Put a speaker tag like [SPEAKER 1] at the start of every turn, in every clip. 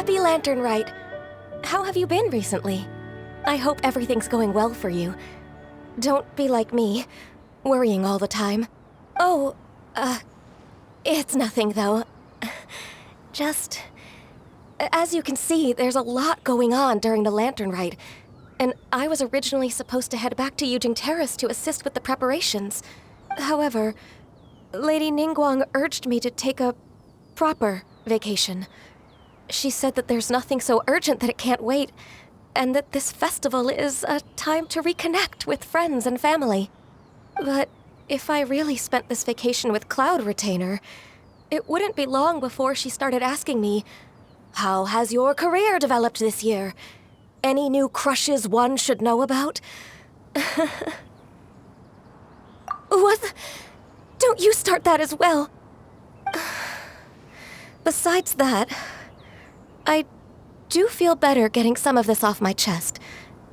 [SPEAKER 1] Happy Lantern Rite. How have you been recently? I hope everything's going well for you. Don't be like me, worrying all the time. Oh, it's nothing though. Just... As you can see, there's a lot going on during the Lantern Rite, and I was originally supposed to head back to Yujing Terrace to assist with the preparations. However, Lady Ningguang urged me to take a proper vacation. She said that there's nothing so urgent that it can't wait, and that this festival is a time to reconnect with friends and family. But if I really spent this vacation with Cloud Retainer, it wouldn't be long before she started asking me, "How has your career developed this year? Any new crushes one should know about?" What? Don't you start that as well. Besides that, I do feel better getting some of this off my chest.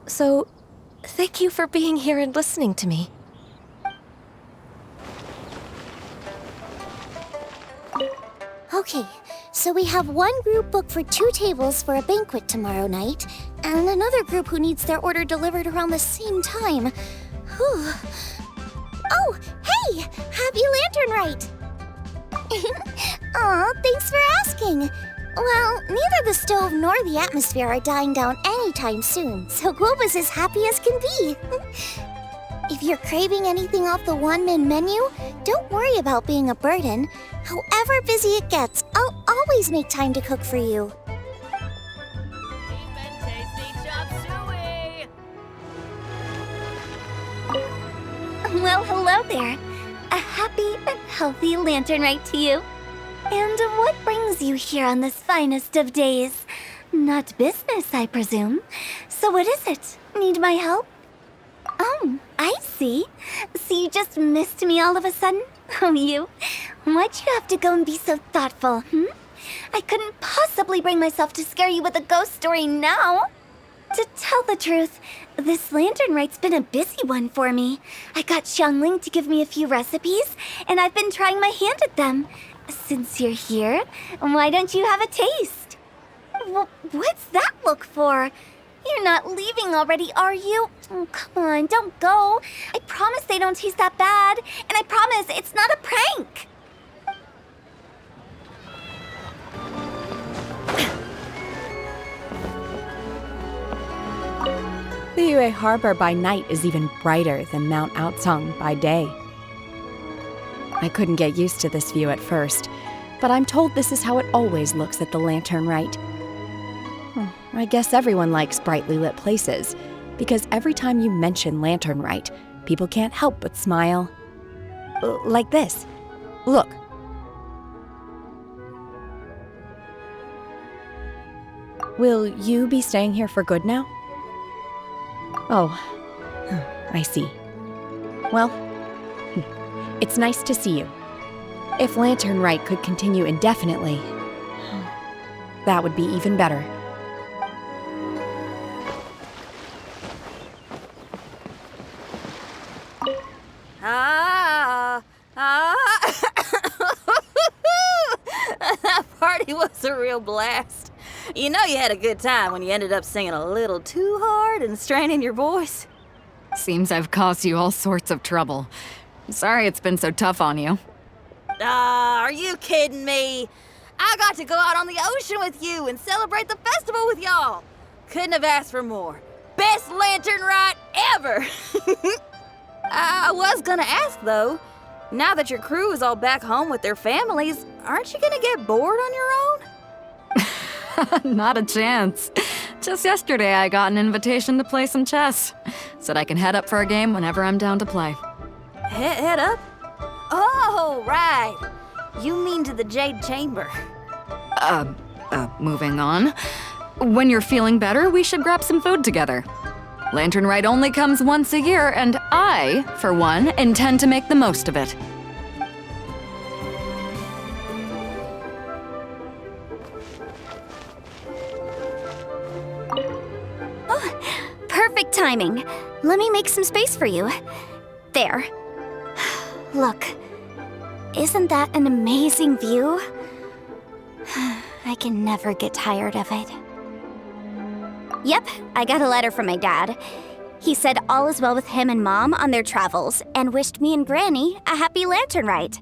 [SPEAKER 1] So, thank you for being here and listening to me.
[SPEAKER 2] Okay, so we have one group booked for 2 tables for a banquet tomorrow night, and another group who needs their order delivered around the same time. Whew. Oh, hey! Happy Lantern Rite! Aw, thanks for asking. Well, neither the stove nor the atmosphere are dying down anytime soon, so Guob is as happy as can be. If you're craving anything off the one-min menu, don't worry about being a burden. However busy it gets, I'll always make time to cook for you. Well, hello there. A happy and healthy Lantern Rite to you. And what brings you here on this finest of days? Not business, I presume. So what is it? Need my help? Oh, I see. So you just missed me all of a sudden? Oh, you? Why'd you have to go and be so thoughtful, I couldn't possibly bring myself to scare you with a ghost story now. To tell the truth, this Lantern Rite's been a busy one for me. I got Xiangling to give me a few recipes, and I've been trying my hand at them. Since you're here, why don't you have a taste? What's that look for? You're not leaving already, are you? Oh, come on, don't go. I promise they don't taste that bad, and I promise it's not a prank.
[SPEAKER 3] Liyue Harbor by night is even brighter than Mount Aocang by day. I couldn't get used to this view at first, but I'm told this is how it always looks at the Lantern Rite. I guess everyone likes brightly lit places, because every time you mention Lantern Rite, people can't help but smile. Like this. Look. Will you be staying here for good now? Oh, I see. Well, it's nice to see you. If Lantern Rite could continue indefinitely, that would be even better.
[SPEAKER 4] That party was a real blast. You know you had a good time when you ended up singing a little too hard and straining your voice.
[SPEAKER 5] Seems I've caused you all sorts of trouble. Sorry it's been so tough on you.
[SPEAKER 4] Are you kidding me? I got to go out on the ocean with you and celebrate the festival with y'all. Couldn't have asked for more. Best Lantern Rite ever! I was gonna ask though, now that your crew is all back home with their families, aren't you gonna get bored on your own?
[SPEAKER 5] Not a chance. Just yesterday I got an invitation to play some chess. Said I can head up for a game whenever I'm down to play.
[SPEAKER 4] Head up? Oh, right. You mean to the Jade Chamber.
[SPEAKER 5] Moving on. When you're feeling better, we should grab some food together. Lantern Rite only comes once a year, and I, for one, intend to make the most of it.
[SPEAKER 2] Oh, perfect timing. Let me make some space for you. There. Look, isn't that an amazing view? I can never get tired of it. Yep, I got a letter from my dad. He said all is well with him and Mom on their travels and wished me and Granny a happy Lantern Rite.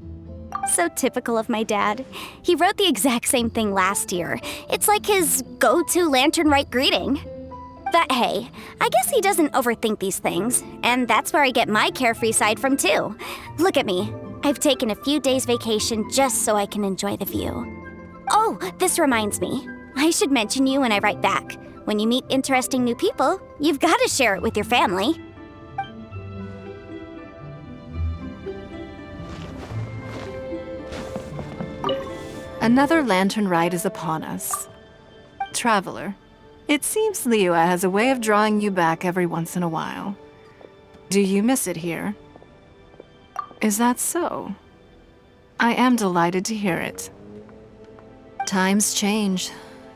[SPEAKER 2] So typical of my dad. He wrote the exact same thing last year. It's like his go-to Lantern Rite greeting. But hey, I guess he doesn't overthink these things, and that's where I get my carefree side from too. Look at me. I've taken a few days vacation just so I can enjoy the view. Oh, this reminds me. I should mention you when I write back. When you meet interesting new people, you've got to share it with your family.
[SPEAKER 6] Another Lantern Rite is upon us. Traveler, it seems Liyue has a way of drawing you back every once in a while. Do you miss it here? Is that so? I am delighted to hear it. Times change.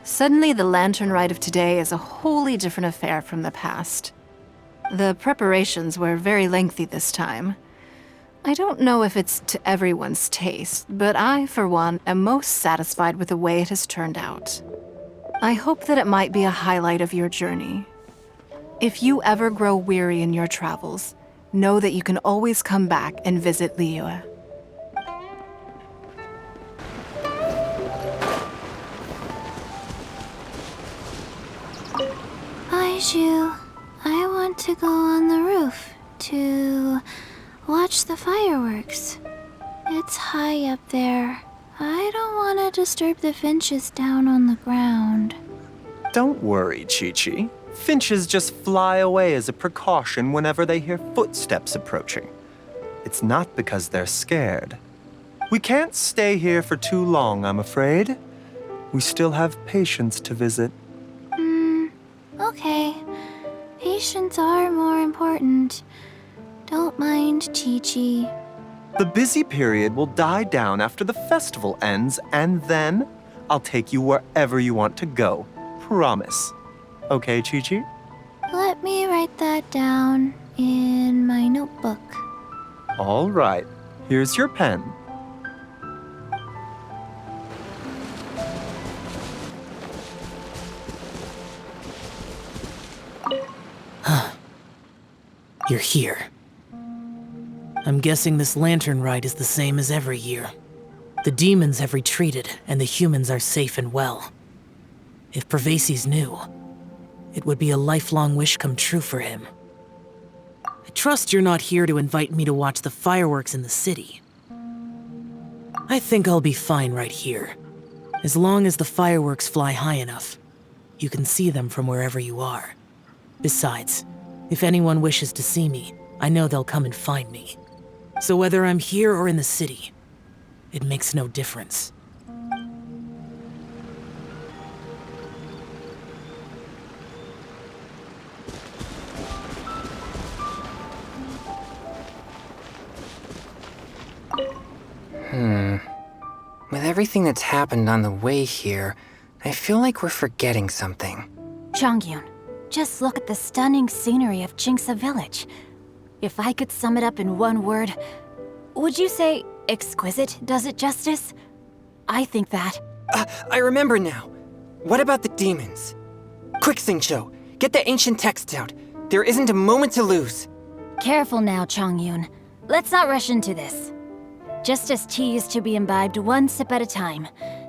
[SPEAKER 6] Suddenly, the Lantern Rite of today is a wholly different affair from the past. The preparations were very lengthy this time. I don't know if it's to everyone's taste, but I, for one, am most satisfied with the way it has turned out. I hope that it might be a highlight of your journey. If you ever grow weary in your travels, know that you can always come back and visit Liyue.
[SPEAKER 7] Baizhu, I want to go on the roof to watch the fireworks. It's high up there. I don't want to disturb the finches down on the ground.
[SPEAKER 8] Don't worry, Qiqi. Finches just fly away as a precaution whenever they hear footsteps approaching. It's not because they're scared. We can't stay here for too long, I'm afraid. We still have patients to visit.
[SPEAKER 7] Okay. Patients are more important. Don't mind, Qiqi.
[SPEAKER 8] The busy period will die down after the festival ends, and then I'll take you wherever you want to go. Promise. Okay, Qiqi?
[SPEAKER 7] Let me write that down in my notebook.
[SPEAKER 8] All right. Here's your pen.
[SPEAKER 9] You're here. I'm guessing this Lantern Rite is the same as every year. The demons have retreated, and the humans are safe and well. If Pravesi's knew, it would be a lifelong wish come true for him. I trust you're not here to invite me to watch the fireworks in the city. I think I'll be fine right here. As long as the fireworks fly high enough, you can see them from wherever you are. Besides, if anyone wishes to see me, I know they'll come and find me. So whether I'm here or in the city, it makes no difference.
[SPEAKER 10] With everything that's happened on the way here, I feel like we're forgetting something.
[SPEAKER 7] Chongyun, just look at the stunning scenery of Jingsa Village. If I could sum it up in one word, would you say exquisite does it justice? I think that.
[SPEAKER 10] I remember now. What about the demons? Quick, Xingqiu, get the ancient texts out. There isn't a moment to lose.
[SPEAKER 7] Careful now, Chongyun. Let's not rush into this. Justice tea is to be imbibed one sip at a time.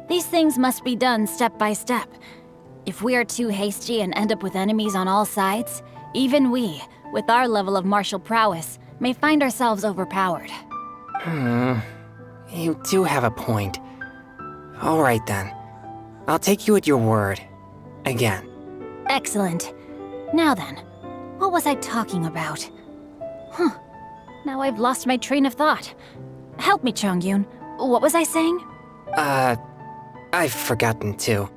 [SPEAKER 7] These things must be done step by step. If we are too hasty and end up with enemies on all sides, even we, with our level of martial prowess, may find ourselves overpowered.
[SPEAKER 10] You do have a point. All right then. I'll take you at your word. Again.
[SPEAKER 7] Excellent. Now then, what was I talking about? Now I've lost my train of thought. Help me, Chongyun. What was I saying?
[SPEAKER 10] I've forgotten too.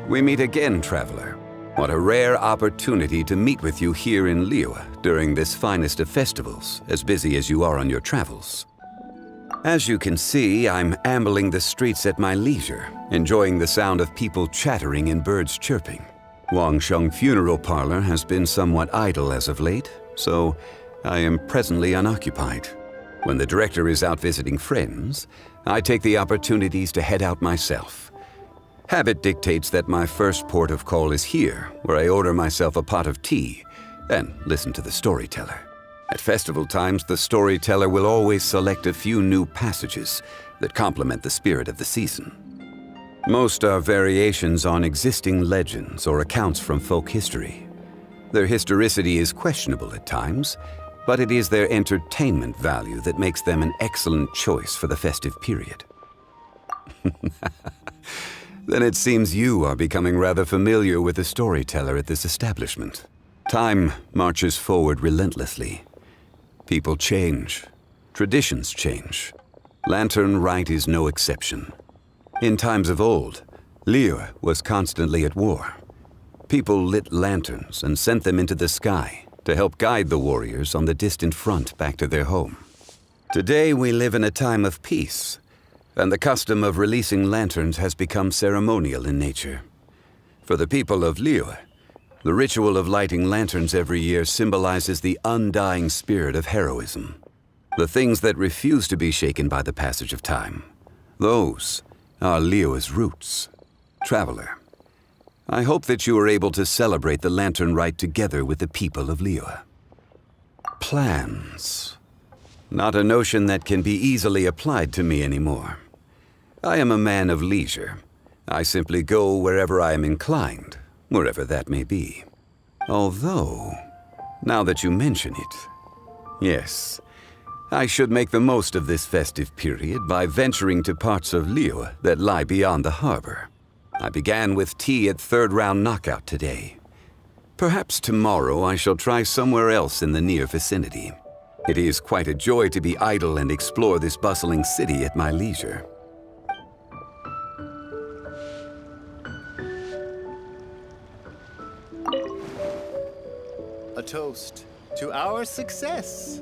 [SPEAKER 11] We meet again, traveler. What a rare opportunity to meet with you here in Liyue during this finest of festivals, as busy as you are on your travels. As you can see, I'm ambling the streets at my leisure, enjoying the sound of people chattering and birds chirping. Wangsheng Funeral Parlor has been somewhat idle as of late, so I am presently unoccupied. When the director is out visiting friends, I take the opportunities to head out myself. Habit dictates that my first port of call is here, where I order myself a pot of tea and listen to the storyteller. At festival times, the storyteller will always select a few new passages that complement the spirit of the season. Most are variations on existing legends or accounts from folk history. Their historicity is questionable at times, but it is their entertainment value that makes them an excellent choice for the festive period. Then it seems you are becoming rather familiar with the storyteller at this establishment. Time marches forward relentlessly. People change. Traditions change. Lantern Rite is no exception. In times of old, Liyue was constantly at war. People lit lanterns and sent them into the sky to help guide the warriors on the distant front back to their home. Today we live in a time of peace, and the custom of releasing lanterns has become ceremonial in nature. For the people of Liyue, the ritual of lighting lanterns every year symbolizes the undying spirit of heroism. The things that refuse to be shaken by the passage of time. Those are Liyue's roots. Traveler, I hope that you are able to celebrate the Lantern Rite together with the people of Liyue. Plans. Not a notion that can be easily applied to me anymore. I am a man of leisure. I simply go wherever I am inclined, wherever that may be. Although, now that you mention it, yes, I should make the most of this festive period by venturing to parts of Liyue that lie beyond the harbor. I began with tea at third round knockout today. Perhaps tomorrow I shall try somewhere else in the near vicinity. It is quite a joy to be idle and explore this bustling city at my leisure.
[SPEAKER 12] A toast to our success.